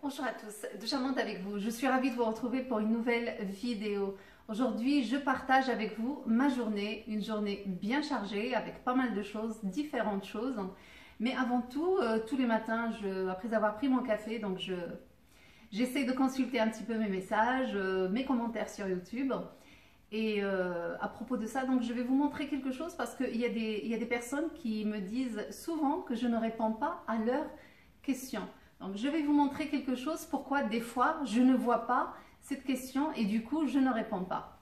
Bonjour à tous, Dujamande avec vous. Je suis ravie de vous retrouver pour une nouvelle vidéo. Aujourd'hui, je partage avec vous ma journée, une journée bien chargée avec pas mal de choses, différentes choses. Mais avant tout, tous les matins, après avoir pris mon café, donc j'essaie de consulter un petit peu mes messages, mes commentaires sur YouTube. Et à propos de ça, donc je vais vous montrer quelque chose parce qu'il y a des personnes qui me disent souvent que je ne réponds pas à leurs questions. Donc je vais vous montrer quelque chose, pourquoi des fois je ne vois pas cette question et du coup je ne réponds pas.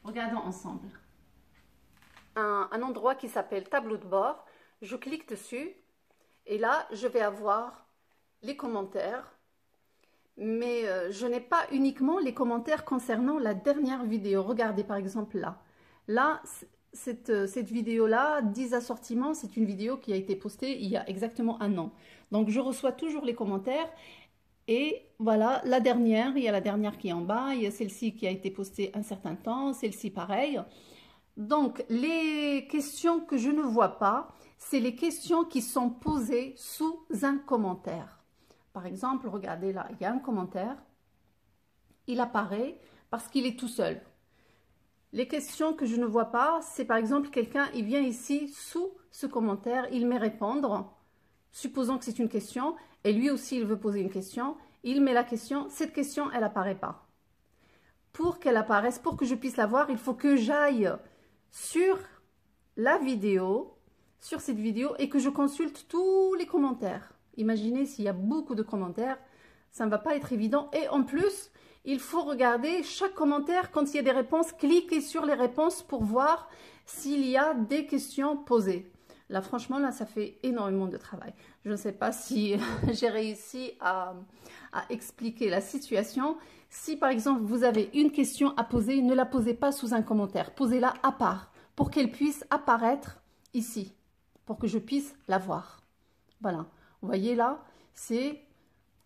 Regardons ensemble. Un endroit qui s'appelle tableau de bord, je clique dessus et là je vais avoir les commentaires. Mais je n'ai pas uniquement les commentaires concernant la dernière vidéo. Regardez par exemple là. Là, cette vidéo-là, 10 assortiments, c'est une vidéo qui a été postée il y a exactement un an. Donc je reçois toujours les commentaires. Et voilà, la dernière, il y a la dernière qui est en bas, il y a celle-ci qui a été postée un certain temps, celle-ci pareil. Donc les questions que je ne vois pas, c'est les questions qui sont posées sous un commentaire. Par exemple, regardez là, il y a un commentaire, il apparaît parce qu'il est tout seul. Les questions que je ne vois pas, c'est par exemple quelqu'un, il vient ici sous ce commentaire, il met répondre, supposons que c'est une question, et lui aussi il veut poser une question, il met la question, cette question elle n'apparaît pas. Pour qu'elle apparaisse, pour que je puisse la voir, il faut que j'aille sur la vidéo, sur cette vidéo, et que je consulte tous les commentaires. Imaginez s'il y a beaucoup de commentaires, ça ne va pas être évident. Et en plus, il faut regarder chaque commentaire quand il y a des réponses, cliquer sur les réponses pour voir s'il y a des questions posées. Là, franchement, là, ça fait énormément de travail. Je ne sais pas si j'ai réussi à expliquer la situation. Si, par exemple, vous avez une question à poser, ne la posez pas sous un commentaire. Posez-la à part pour qu'elle puisse apparaître ici, pour que je puisse la voir. Voilà. Vous voyez là, c'est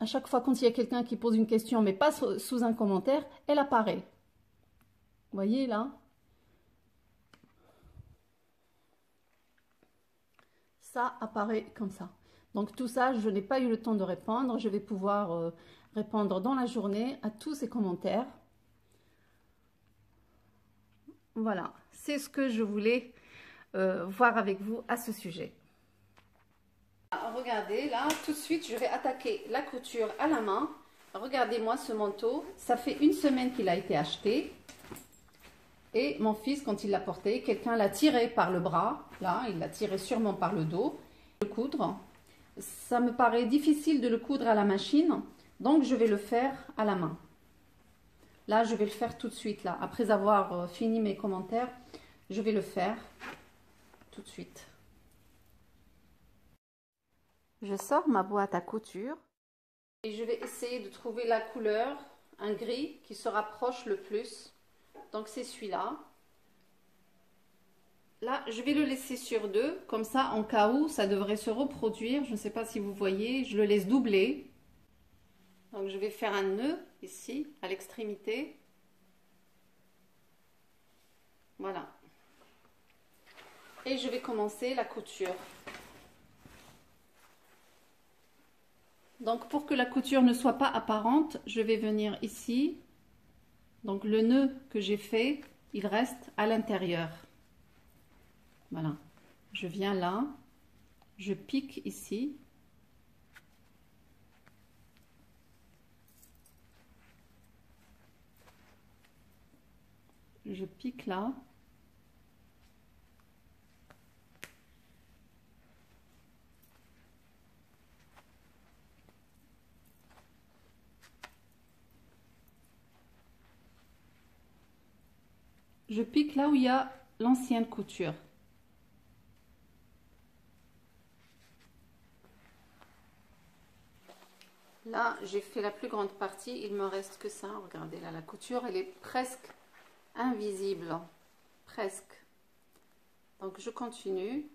à chaque fois quand il y a quelqu'un qui pose une question, mais pas sous un commentaire, elle apparaît. Vous voyez là? Ça apparaît comme ça. Donc tout ça, je n'ai pas eu le temps de répondre. Je vais pouvoir répondre dans la journée à tous ces commentaires. Voilà, c'est ce que je voulais voir avec vous à ce sujet. Regardez, là, tout de suite, je vais attaquer la couture à la main. Regardez-moi ce manteau. Ça fait une semaine qu'il a été acheté. Et mon fils, quand il l'a porté, quelqu'un l'a tiré par le bras. Là, il l'a tiré sûrement par le dos. Le coudre. Ça me paraît difficile de le coudre à la machine. Donc, je vais le faire à la main. Là, je vais le faire tout de suite. Là, après avoir fini mes commentaires, je vais le faire tout de suite. Je sors ma boîte à couture et je vais essayer de trouver la couleur, un gris qui se rapproche le plus. Donc c'est celui-là. Là, je vais le laisser sur deux, comme ça en cas où ça devrait se reproduire. Je ne sais pas si vous voyez, je le laisse doubler. Donc je vais faire un nœud ici à l'extrémité. Voilà. Et je vais commencer la couture. Donc pour que la couture ne soit pas apparente, je vais venir ici. Donc le nœud que j'ai fait, il reste à l'intérieur. Voilà. Je viens là, je pique ici. Je pique là. Je pique là où il y a l'ancienne couture. Là, j'ai fait la plus grande partie, il me reste que ça. Regardez là, la couture, elle est presque invisible. Presque. Donc, je continue.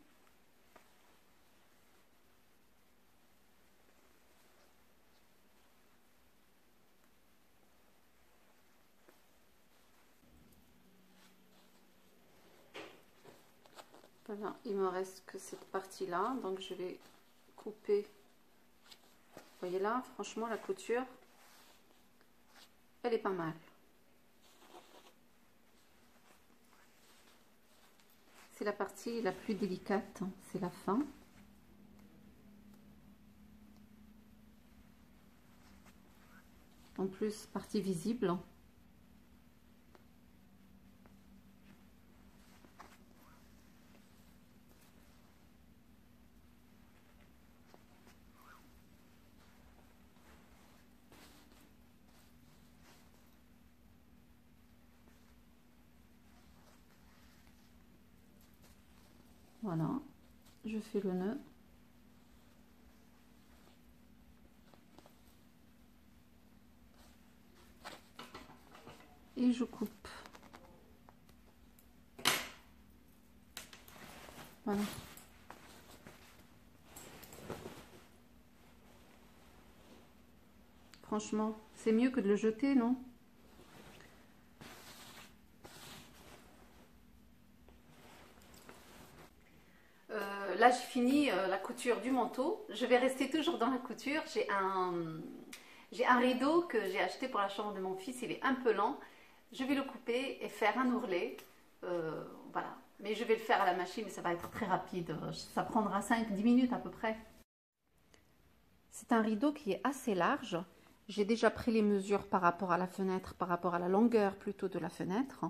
Voilà, il me reste que cette partie-là, donc je vais couper voyez là, franchement, la couture, elle est pas mal. C'est la partie la plus délicate, c'est la fin. En plus, partie visible. Voilà, je fais le nœud. Et je coupe. Voilà. Franchement, c'est mieux que de le jeter, non? Là, j'ai fini la couture du manteau. Je vais rester toujours dans la couture. J'ai un rideau que j'ai acheté pour la chambre de mon fils. Il est un peu lent. Je vais le couper et faire un ourlet. Voilà. Mais je vais le faire à la machine, mais ça va être très rapide. Ça prendra 5-10 minutes à peu près. C'est un rideau qui est assez large. J'ai déjà pris les mesures par rapport à la fenêtre, par rapport à la longueur plutôt de la fenêtre.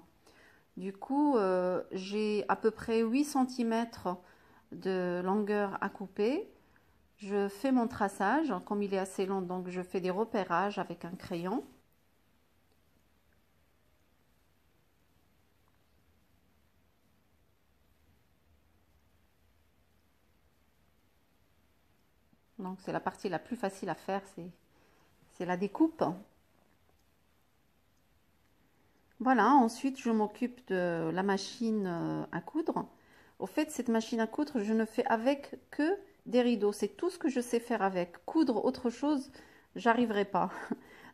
Du coup, j'ai à peu près 8 cm de longueur à couper. Je fais mon traçage, comme il est assez long, donc je fais des repérages avec un crayon. Donc c'est la partie la plus facile à faire, c'est la découpe. Voilà, ensuite je m'occupe de la machine à coudre. Au fait, cette machine à coudre, je ne fais avec que des rideaux. C'est tout ce que je sais faire avec. Coudre autre chose, j'arriverai pas.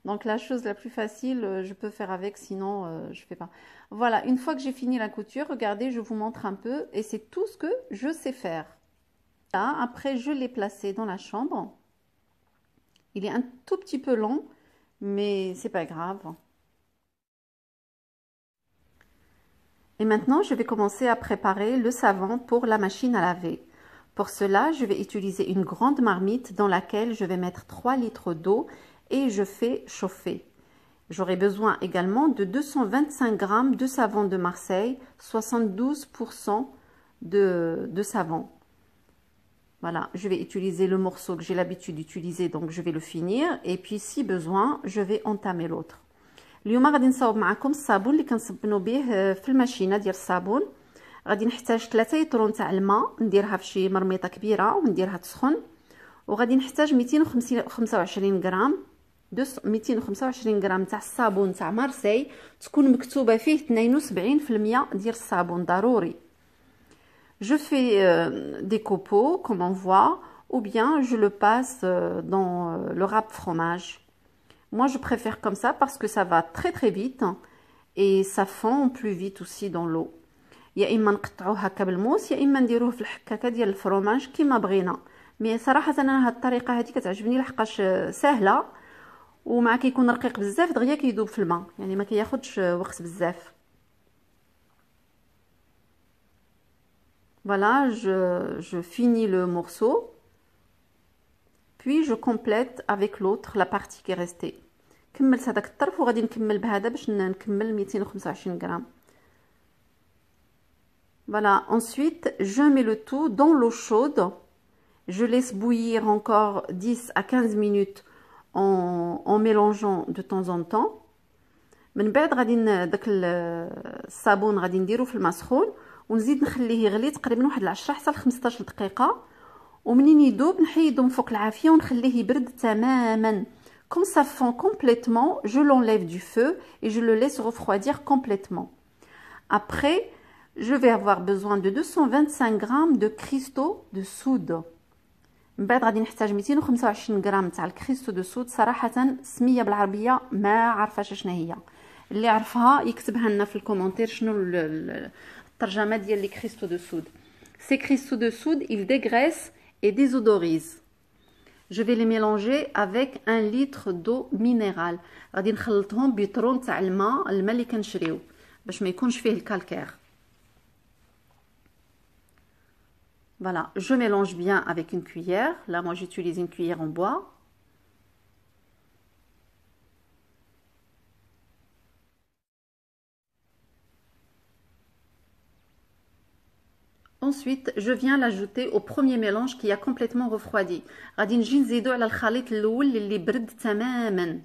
Donc la chose la plus facile, je peux faire avec, sinon je fais pas. Voilà, une fois que j'ai fini la couture, regardez, je vous montre un peu. Et c'est tout ce que je sais faire. Là, après, je l'ai placé dans la chambre. Il est un tout petit peu long, mais c'est pas grave. Et maintenant, je vais commencer à préparer le savon pour la machine à laver. Pour cela, je vais utiliser une grande marmite dans laquelle je vais mettre 3 litres d'eau et je fais chauffer. J'aurai besoin également de 225 g de savon de Marseille, 72% de savon. Voilà, je vais utiliser le morceau que j'ai l'habitude d'utiliser, donc je vais le finir. Et puis, si besoin, je vais entamer l'autre. اليوم غادي نصاوب معكم الصابون اللي كنصبنوا به في الماشينه ديال الصابون. غادي نحتاج 3 يطرون تاع الماء، نديرها في شي مرميطه كبيره ونديرها تسخن. وغادي نحتاج 225 غرام 225 غرام تاع الصابون تاع مارسي، تكون مكتوبه فيه 72% ديال الصابون ضروري. Je fais des copeaux comme on voit, ou bien je le passe dans le râpe fromage. Moi, je préfère comme ça parce que ça va très très vite et ça fond plus vite aussi dans l'eau. يا اما نقطعوه هكا بالموس يا اما نديروه في الحكاكه ديال الفرماج كيما بغينا. مي صراحه انا هاد الطريقه هذه كتعجبني لحقاش سهله ومع كيكون رقيق بزاف دغيا كيذوب في الماء، يعني ما كياخذش وقت بزاف. Voilà, je finis le morceau. Puis je complète avec l'autre la partie qui est restée. كملت هذاك الطرف وغادي نكمل بهذا باش نكمل 225 غرام. Voilà, ensuite je mets le tout dans l'eau chaude. Je laisse bouillir encore 10 à 15 minutes en mélangeant de temps en temps. من بعد غادي داك الصابون غادي نديرو في الماء سخون ونزيد نخليه يغلي تقريبا واحد 10 حتى ل 15 دقيقه. ومنين يذوب نحيدو من فوق العافيه ونخليه يبرد تماما. Comme ça fond complètement, je l'enlève du feu et je le laisse refroidir complètement. Après, je vais avoir besoin de 225 grammes de cristaux de soude. من بعد غادي نحتاج 225 غرام تاع الكريستو دو سود. صراحه سميه بالعربيه ما عارفاش شنو هي، اللي عرفها يكتبها لنا في الكومونتير شنو الترجمه ديال لي كريستو دو سود. Ces cristaux de soude, ils dégraissent et désodorisent. Je vais les mélanger avec 1 litre d'eau minérale. غادي نخلطهم بيطرون تاع الماء اللي كنشريو باش ما يكونش فيه الكالكير. Voilà, je mélange bien avec une cuillère. Là, moi, j'utilise une cuillère en bois. Ensuite, je viens l'ajouter au premier mélange qui a complètement refroidi. غادي نجي نزيدو على الخليط الأول اللي برد تماما.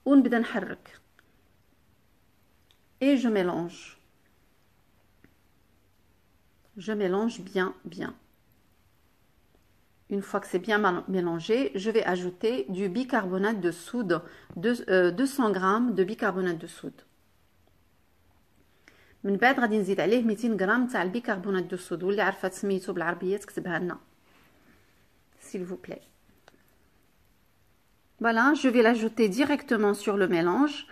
ونبدا نحرك. Et je mélange. Je mélange bien, bien. Une fois que c'est bien mélangé, je vais ajouter du bicarbonate de soude, 200 g de bicarbonate de soude. من بعد غادي نزيد عليه 200 غرام تاع البيكربونات دو الصود واللي عارفه سميتو بالعربيه تكتبها لنا s'il vous plaît. Voilà, je vais l'ajouter directement sur le mélange.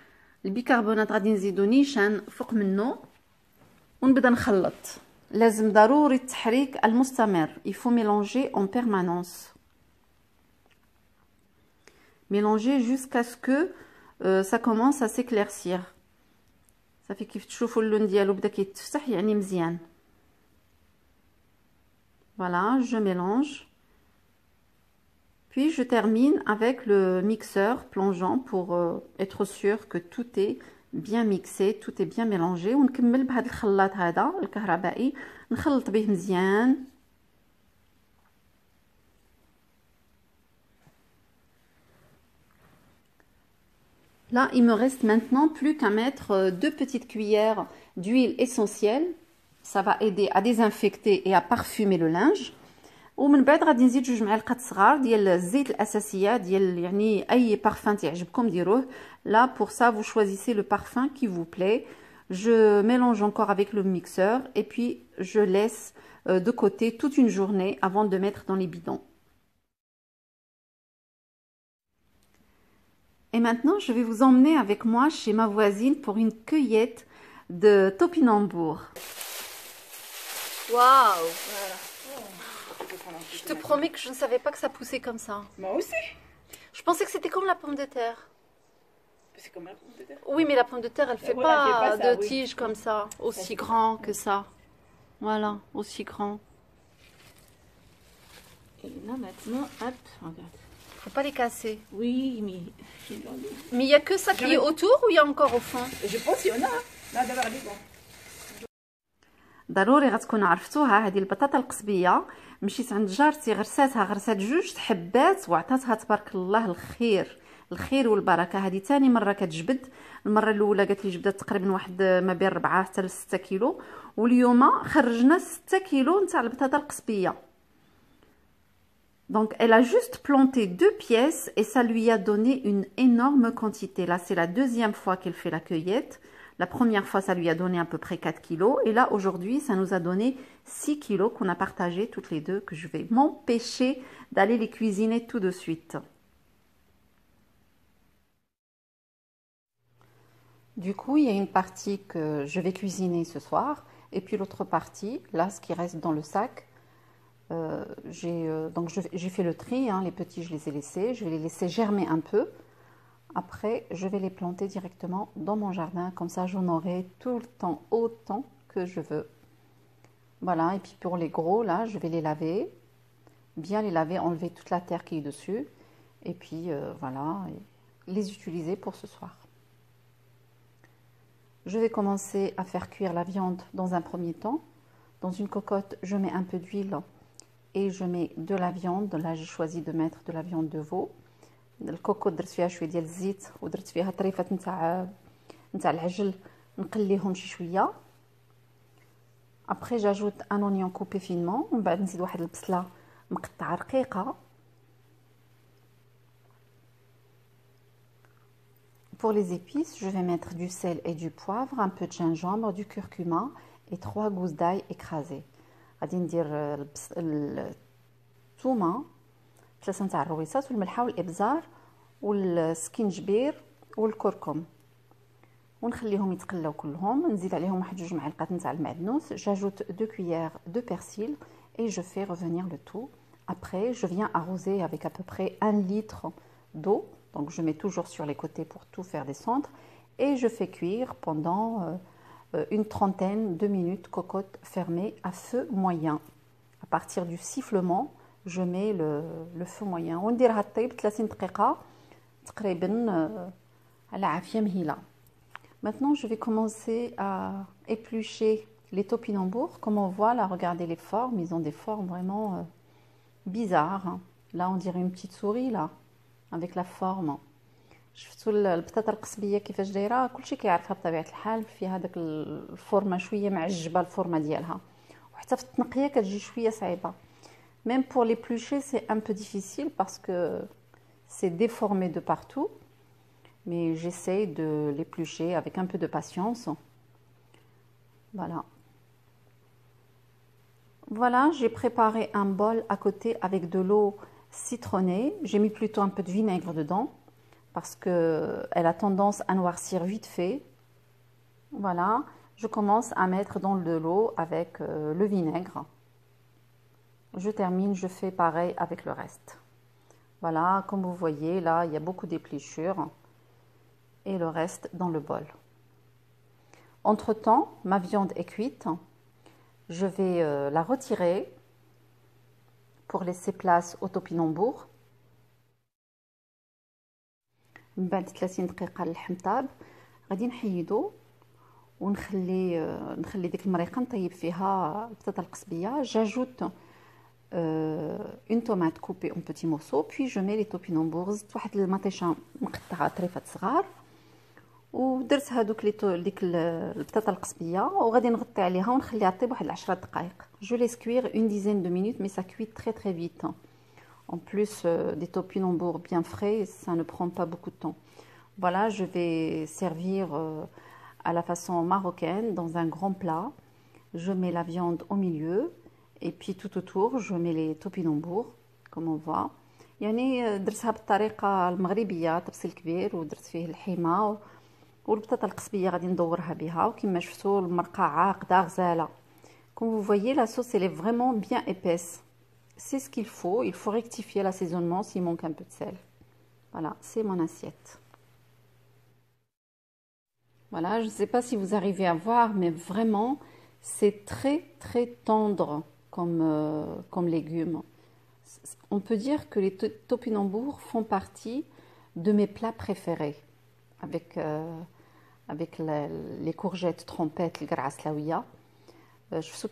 البيكربونات غادي نزيدو نيشان فوق منه ونبدا نخلط. لازم ضروري التحريك المستمر. Il faut mélanger en permanence. Mélanger jusqu'à ce que ça commence à s'éclaircir. صافي كيف تشوفوا اللون ديالو بدا كيتفتح يعني مزيان. Voilà, je mélange. Puis je termine avec le mixeur plongeant pour être sûr que tout est bien mixé, tout est bien mélangé. ونكمل بهذا الخلاط هذا الكهربائي نخلط به مزيان. Là, il me reste maintenant plus qu'à mettre 2 petites cuillères d'huile essentielle. Ça va aider à désinfecter et à parfumer le linge. ومن بعد غادي نزيد 2 معالق صغار ديال الزيت الاساسيه ديال يعني اي بارفان تعجبكم ديروه. Là, pour ça, vous choisissez le parfum qui vous plaît. Je mélange encore avec le mixeur et puis je laisse de côté toute une journée avant de mettre dans les bidons. Et maintenant, je vais vous emmener avec moi chez ma voisine pour une cueillette de topinambour. Waouh! Je te promets que je ne savais pas que ça poussait comme ça. Moi aussi. Je pensais que c'était comme la pomme de terre. C'est comme la pomme de terre. Oui, mais la pomme de terre, elle fait Voilà, pas, elle fait pas ça, de oui. tige comme ça, aussi grand que ça. Voilà, aussi grand. Et là maintenant, hop, regarde. Faut pas les casser. Oui, mais... Mais il y a que ça qui est autour ou il y a encore au fond? Je pense qu'il y en a. Là, d'abord, allez, bon. ضروري غتكونوا عرفتوها هذه البطاطا القصبيه. مشيت عند جارتي غرسات 2 حبات وعطاتها تبارك الله الخير والبركه. هذه ثاني مره كتجبد. المره الاولى قالت لي جبدت تقريبا واحد ما بين 4 حتى ل 6 كيلو واليوم خرجنا 6 كيلو نتاع البطاطا القصبيه. Donc elle a juste planté 2 pièces et ça lui a donné une énorme quantité. Là c'est la deuxième fois qu'elle fait la cueillette. La première fois, ça lui a donné à peu près 4 kilos. Et là, aujourd'hui, ça nous a donné 6 kilos qu'on a partagé toutes les deux, que je vais m'empêcher d'aller les cuisiner tout de suite. Du coup, il y a une partie que je vais cuisiner ce soir. Et puis l'autre partie, là, ce qui reste dans le sac, j'ai fait le tri. Hein, les petits, je les ai laissés. Je vais les laisser germer un peu. Après, je vais les planter directement dans mon jardin. Comme ça, j'en aurai tout le temps, autant que je veux. Voilà. Et puis pour les gros, là, je vais les laver. Bien les laver, enlever toute la terre qui est dessus. Et puis, voilà, et les utiliser pour ce soir. Je vais commencer à faire cuire la viande dans un premier temps. Dans une cocotte, je mets un peu d'huile et je mets de la viande. Là, j'ai choisi de mettre de la viande de veau. الكوكوط درت فيها شويه ديال الزيت ودرت فيها طريفات نتاع العجل نقليهم شي شويه. Après j'ajoute un oignon coupé finement ومن بعد نزيد واحد البصله مقطعه رقيقه. Pour les épices, je vais mettre du sel et du poivre, un peu de gingembre, du curcuma et 3 gousses d'ail écrasées. غادي ندير الثومه 3 نتاع الرويصات والملحه والابزار والسكينجبير والكركم ونخليهم يتقلاو كلهم. نزيد عليهم واحد 2 معالق نتاع المعدنوس. J'ajoute 2 cuillères de persil et je fais revenir le tout Après, je viens arroser avec à peu près 1 litre d'eau. Donc, je mets toujours sur les côtés pour tout faire descendre. Et je fais cuire pendant une trentaine de minutes, cocotte fermée à feu moyen. À partir du sifflement, je mets le feu moyen. ونديرها تطيب 30 دقيقة تقريبا على عافية مهيلة. Maintenant, je vais commencer à éplucher les topinambours. Comme on voit là, regardez les formes, ils ont des formes vraiment bizarres. Là, on dirait une petite souris là, avec la forme. شفتوا البطاطا القصبيه كيفاش دايره كلشي كيعرفها بطبيعه الحال فيها داك الفورمه شويه معجبه الفورمه ديالها وحتى في التنقيه كتجي شويه صعيبه. Même pour l'éplucher, c'est un peu difficile parce que c'est déformé de partout. Mais j'essaie de l'éplucher avec un peu de patience. Voilà. Voilà, j'ai préparé un bol à côté avec de l'eau citronnée. J'ai mis plutôt un peu de vinaigre dedans parce qu'elle a tendance à noircir vite fait. Voilà, je commence à mettre dans de l'eau avec le vinaigre. Je termine, je fais pareil avec le reste. Voilà, comme vous voyez, là, il y a beaucoup d'épluchures et le reste dans le bol. Entre-temps, ma viande est cuite. Je vais la retirer pour laisser place au topinambour. من بعد 30 دقيقة اللحم طاب غادي نحيدو ونخلي ديك المريقة نطيب فيها البطاطا القصبية. J'ajoute une tomate coupée en petits morceaux, puis je mets les topinambours. زدت واحد المطيشة مقطعة طريفات صغار ودرت هذوك ديك البطاطا القصبية وغادي نغطي عليها ونخليها طيب واحد 10 دقائق. Je laisse cuire une dizaine de minutes, mais ça cuit très très vite. En plus des topinambours bien frais, ça ne prend pas beaucoup de temps. Voilà, je vais servir à la façon marocaine dans un grand plat. Je mets la viande au milieu et puis tout autour, je mets les topinambours, comme on voit. يعني درتها بالطريقة المغربية طبسي الكبير ودرت فيه الحيمة والبطاطا القصبية غادي ندورها بها وكما شفتوا المرقة عاقدة غزالة. Comme vous voyez, la sauce elle est vraiment bien épaisse. C'est ce qu'il faut. Il faut rectifier l'assaisonnement s'il manque un peu de sel. Voilà, c'est mon assiette. Voilà, je ne sais pas si vous arrivez à voir, mais vraiment, c'est très très tendre comme légumes. On peut dire que les topinambours font partie de mes plats préférés. Avec les courgettes trompettes, le grasslaouia. شفتوا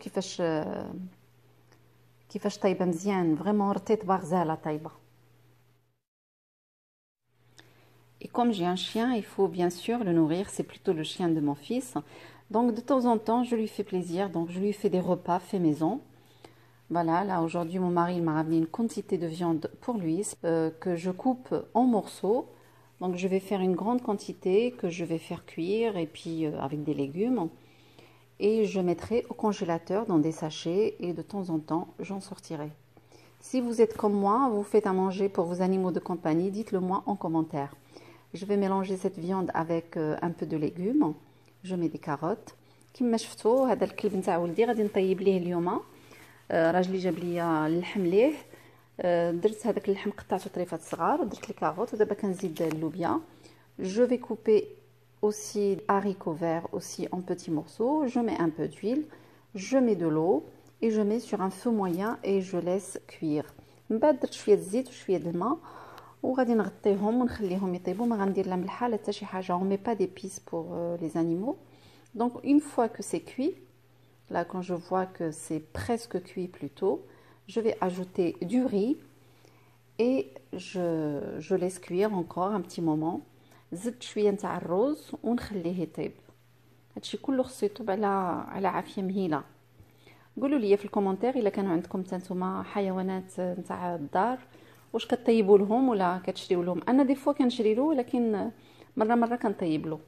كيفاش طايبه مزيان فريمون رطيبه غزاله طايبه. Et comme j'ai un chien, il faut bien sûr le nourrir, c'est plutôt le chien de mon fils. Donc de temps en temps, je lui fais plaisir, donc je lui fais des repas faits maison. Voilà, là aujourd'hui mon mari m'a ramené une quantité de viande pour lui que je coupe en morceaux. Donc je vais faire une grande quantité que je vais faire cuire et puis avec des légumes. Et je mettrai au congélateur dans des sachets et de temps en temps, j'en sortirai. Si vous êtes comme moi, vous faites à manger pour vos animaux de compagnie, dites-le moi en commentaire. Je vais mélanger cette viande avec un peu de légumes. Je mets des carottes. كما شفتوا هذا الكلب نتاع ولدي غادي نطيب ليه اليوم. راجلي جاب لي اللحم ليه. درت هذاك اللحم قطعته طريفات صغار ودرت لي كاروت ودابا كنزيد اللوبيا. Je vais couper aussi haricots verts aussi en petits morceaux. Je mets un peu d'huile, je mets de l'eau et je mets sur un feu moyen et je laisse cuire. من بعد درت شويه زيت وشويه الماء وغادي نغطيهم ونخليهم يطيبوا. ما غندير لا ملحه لا حتى شي حاجه. On met pas d'épices pour les animaux. Donc une fois que c'est cuit, là quand je vois que c'est presque cuit plutôt, je vais ajouter du riz et je laisse cuire encore un petit moment. زدت شويه نتاع الرز ونخليه يطيب. هادشي كله خصو يطيب على عافيه مهيله. قولوا لي في الكومنتير الا كانوا عندكم نتوما حيوانات نتاع الدار واش كطيبوا لهم ولا كتشريو لهم. انا دي فوا كنشري له ولكن مره كنطيب له.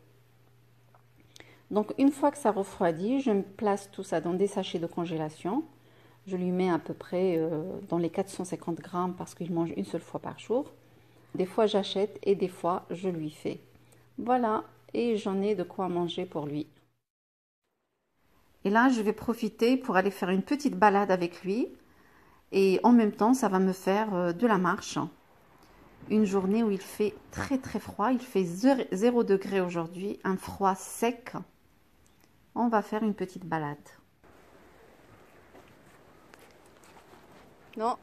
Donc une fois que ça refroidit, je place tout ça dans des sachets de congélation. Je lui mets à peu près dans les 450 grammes parce qu'il mange une seule fois par jour. Des fois j'achète et des fois je lui fais. Voilà, et j'en ai de quoi manger pour lui. Et là je vais profiter pour aller faire une petite balade avec lui Et en même temps, ça va me faire de la marche. Une journée où il fait très très froid. Il fait 0 degré aujourd'hui, un froid sec. On va faire une petite balade. Non.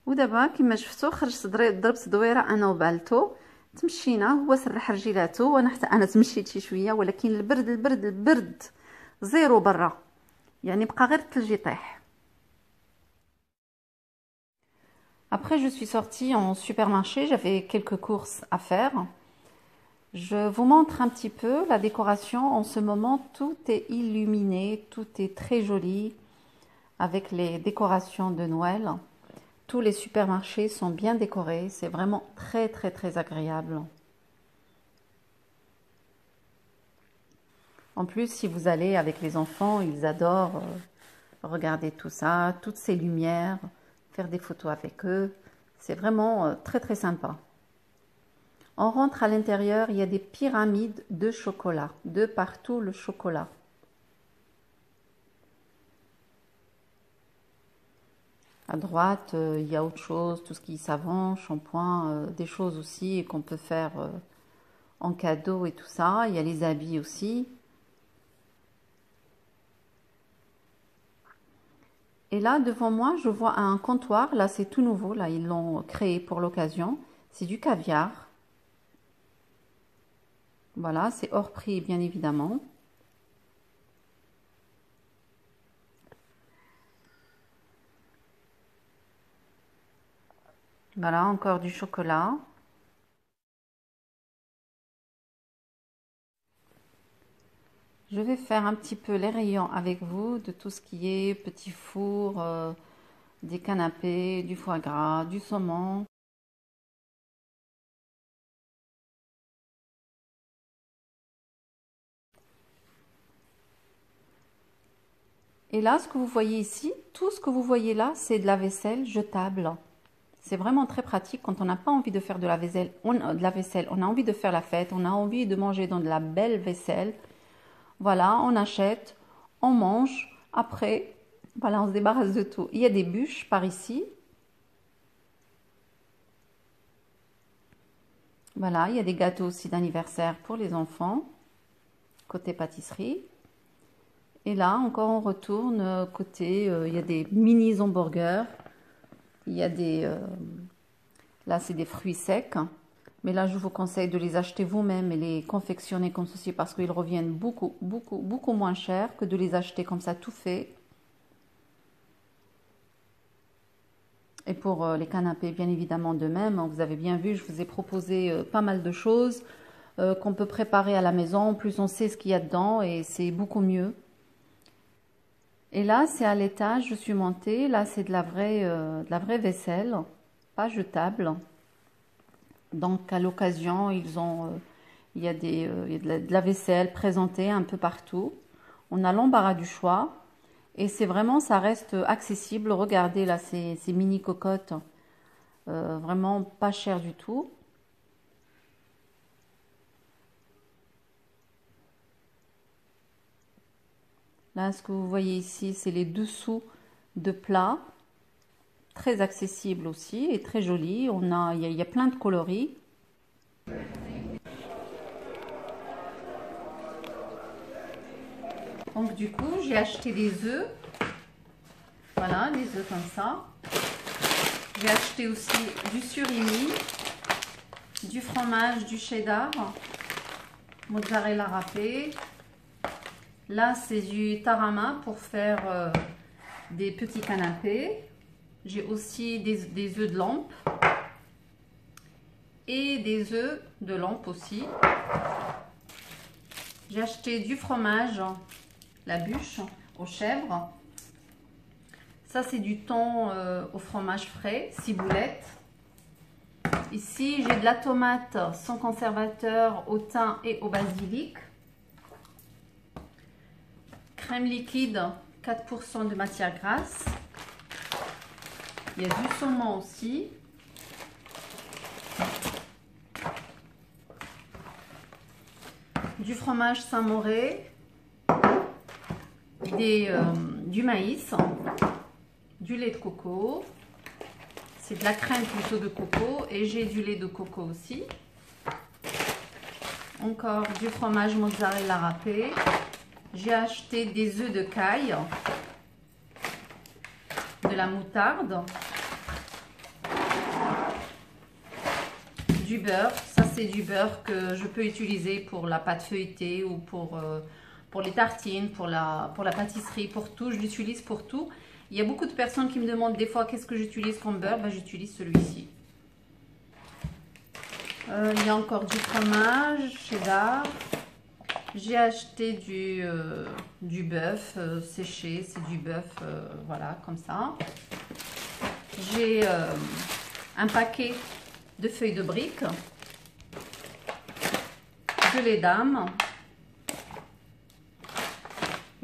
ودابا كما شفتوا خرجت ضربت دويره انا وبالتو، تمشينا، هو سرح رجيلاته وانا حتى انا تمشيت شي شويه، ولكن البرد زيرو برا، يعني بقى غير الثلج يطيح. Après je suis sortie en supermarché, j'avais quelques courses à faire. Je vous montre un petit peu la décoration. En ce moment tout est illuminé, tout est très joli avec les décorations de Noël. Tous les supermarchés sont bien décorés, c'est vraiment très très très agréable. En plus, si vous allez avec les enfants, ils adorent regarder tout ça, toutes ces lumières, faire des photos avec eux. C'est vraiment très très sympa. On rentre à l'intérieur, il y a des pyramides de chocolat, de partout le chocolat. À droite, il y a autre chose, tout ce qui est savon, shampoing, des choses aussi qu'on peut faire en cadeau et tout ça. Il y a les habits aussi. Et là, devant moi, je vois un comptoir. Là, c'est tout nouveau. Là, ils l'ont créé pour l'occasion. C'est du caviar. Voilà, c'est hors prix, bien évidemment. Voilà, encore du chocolat. Je vais faire un petit peu les rayons avec vous de tout ce qui est petits fours, des canapés, du foie gras, du saumon. Et là, ce que vous voyez ici, tout ce que vous voyez là, c'est de la vaisselle jetable. C'est vraiment très pratique quand on n'a pas envie de faire de la vaisselle, on a envie de faire la fête, on a envie de manger dans de la belle vaisselle. Voilà, on achète, on mange, après, voilà, on se débarrasse de tout. Il y a des bûches par ici. Voilà, il y a des gâteaux aussi d'anniversaire pour les enfants, côté pâtisserie. Et là, encore, on retourne côté, il y a des mini hamburgers. Il y a des... là, c'est des fruits secs. Mais là, je vous conseille de les acheter vous-même et les confectionner comme ceci parce qu'ils reviennent beaucoup moins cher que de les acheter comme ça tout fait. Et pour les canapés, bien évidemment, de même. Vous avez bien vu, je vous ai proposé pas mal de choses qu'on peut préparer à la maison. En plus, on sait ce qu'il y a dedans et c'est beaucoup mieux. Et là, c'est à l'étage, je suis montée. Là, c'est de la vraie vaisselle, pas jetable. Donc, à l'occasion, il y a de la vaisselle présentée un peu partout. On a l'embarras du choix. Et c'est vraiment, ça reste accessible. Regardez là, ces mini cocottes, vraiment pas cher du tout. Là, ce que vous voyez ici, c'est les dessous de plats. Très accessible aussi et très joli. Il y a plein de coloris. Donc du coup, j'ai acheté des œufs. Voilà, des œufs comme ça. J'ai acheté aussi du surimi, du fromage, du cheddar, mozzarella râpé. Là, c'est du tarama pour faire des petits canapés. J'ai aussi des œufs de lampe et des œufs de lampe aussi. J'ai acheté du fromage, la bûche aux chèvres. Ça, c'est du thon au fromage frais, ciboulette. Ici, j'ai de la tomate sans conservateur au thym et au basilic. Crème liquide, 4% de matière grasse. Il y a du saumon aussi. Du fromage Saint-Mauré. du maïs, du lait de coco, c'est de la crème plutôt de coco, et j'ai du lait de coco aussi. Encore du fromage mozzarella râpé. J'ai acheté des œufs de caille, de la moutarde, du beurre. Ça, c'est du beurre que je peux utiliser pour la pâte feuilletée ou pour les tartines, pour la pâtisserie, pour tout. Je l'utilise pour tout. Il y a beaucoup de personnes qui me demandent des fois qu'est-ce que j'utilise comme beurre. Ben, j'utilise celui-ci. Il y a encore du fromage cheddar. J'ai acheté du bœuf séché, c'est du bœuf, voilà, comme ça. J'ai un paquet de feuilles de briques, de lait d'âme.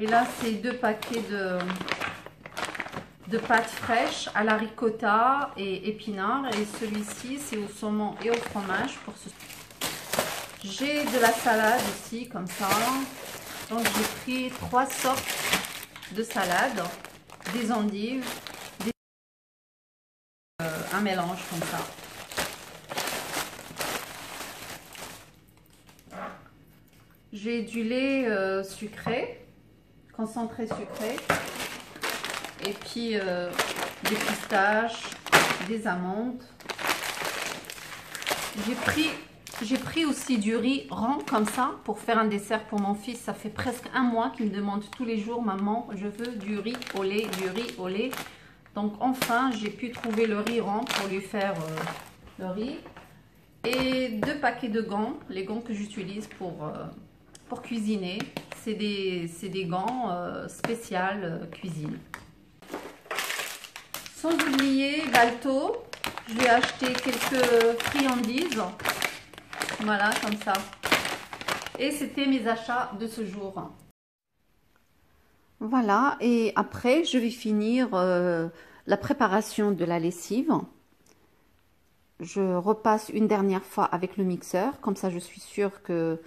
Et là, c'est 2 paquets de pâtes fraîches à la ricotta et épinards. Et celui-ci, c'est au saumon et au fromage pour ce. J'ai de la salade aussi, comme ça. Donc, j'ai pris 3 sortes de salade, des endives, un mélange comme ça. J'ai du lait sucré, concentré sucré, et puis des pistaches, des amandes. J'ai pris aussi du riz rond comme ça pour faire un dessert pour mon fils. Ça fait presque un mois qu'il me demande tous les jours, maman, je veux du riz au lait, du riz au lait. Donc enfin, j'ai pu trouver le riz rond pour lui faire le riz. Et 2 paquets de gants, les gants que j'utilise pour cuisiner. C'est des gants spéciaux cuisine. Sans oublier Balto, je lui ai acheté quelques friandises. Voilà, comme ça. Et c'était mes achats de ce jour. Voilà, et après, je vais finir la préparation de la lessive. Je repasse une dernière fois avec le mixeur. Comme ça, je suis sûre que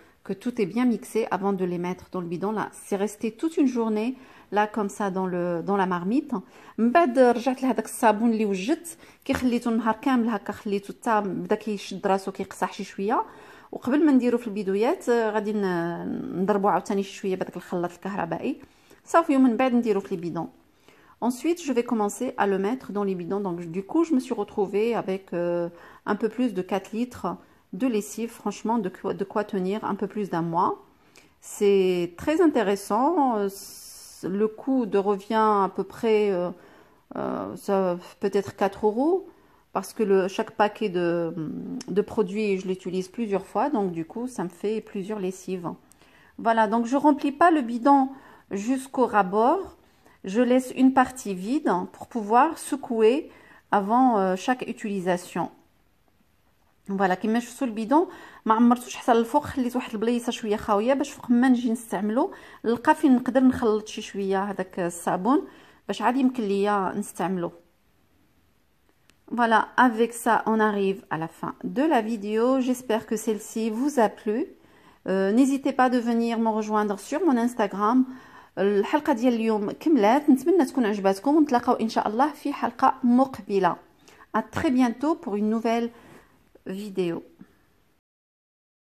tout est bien mixé avant de les mettre dans le bidon. Là, c'est resté toute une journée, là, comme ça, dans la marmite. من بعد رجعت لهذاك الصابون اللي وجدت كي خليته النهار كامل هكا خليته حتى بدا كيشد راسو كيقصح شي شويه. وقبل ما نديرو في البيدويات غادي نضربو عاوتاني شي شويه بداك الخلاط الكهربائي صافي ومن بعد نديرو في البيدون. Ensuite, je vais commencer à le mettre dans les bidons. Donc, du coup, je me suis retrouvée avec un peu plus de 4 litres de lessive. Franchement, de quoi tenir un peu plus d'un mois. C'est très intéressant. Le coût de revient à peu près, ça peut-être 4 €. Parce que chaque paquet de produits, je l'utilise plusieurs fois. Donc, du coup, ça me fait plusieurs lessives. Voilà, donc je ne remplis pas le bidon jusqu'au ras-bord. Je laisse une partie vide pour pouvoir secouer avant chaque utilisation. فوالا كما شفتوا البيدون ما عمرتوش حتى للفوق، خليت واحد البليصه شويه خاويه باش فوق ما نجي نستعملو نلقى فين نقدر نخلط شي شويه هذاك الصابون باش عاد يمكن ليا نستعملو. Voilà, avec ça on arrive à la fin de la vidéo. J'espère que celle-ci vous a plu. N'hésitez pas de venir me rejoindre sur mon Instagram. الحلقه ديال اليوم كملات، نتمنى تكون عجباتكم ونتلاقاو ان شاء الله في حلقه مقبله. À très bientôt pour une nouvelle vidéo.